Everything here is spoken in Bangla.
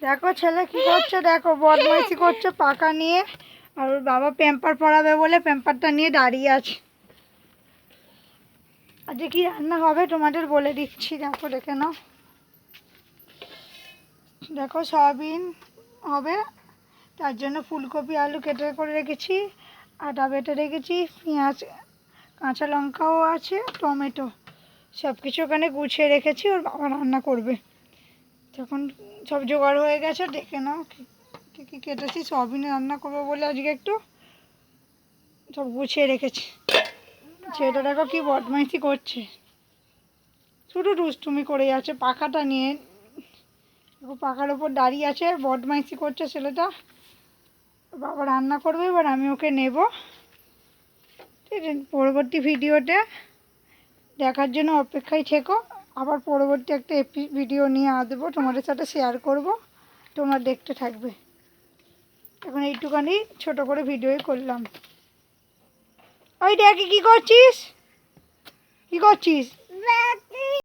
দেখো ছেলে কি করছে, দেখো বদমাইশি করছে পাকা নিয়ে। আর ওর বাবা প্যাম্পার পরাবে বলে প্যাম্পারটা নিয়ে দাঁড়িয়ে আছে। আজকে কি রান্না হবে তোমাদের বলে দিচ্ছি, দেখো দেখে নাও। দেখো সয়াবিন হবে, তার জন্য ফুলকপি আলু কেটে করে রেখেছি, আটা বেটে রেখেছি, পেঁয়াজ কাঁচা লঙ্কাও আছে, টমেটো সব কিছু ওখানে গুছিয়ে রেখেছি। ওর বাবা রান্না করবে, যখন সব জোগাড় হয়ে গেছে দেখে নাও কী কী কেটেছি। সয়াবিনে রান্না করবো বলে আজকে একটু সব গুছিয়ে রেখেছি। ছেলেটা দেখো কি বদমাইশি করছে, শুধু দুষ্টুমি করে যাচ্ছে পাখাটা নিয়ে। পাখার ওপর দাঁড়িয়ে আছে, বদমাইশি করছে ছেলেটা। বাবা রান্না করবে, এবার আমি ওকে নেব। ঠিক আছে, পরবর্তী ভিডিওতে দেখার জন্য অপেক্ষায় থেকো। আবার পরবর্তী একটা ভিডিও নিয়ে আসবো, তোমাদের সাথে শেয়ার করব, তোমরা দেখতে থাকবে। এখন এইটুখানি ছোট করে ভিডিওই করলাম। ওই দেখি কী করছিস, কী করছিস?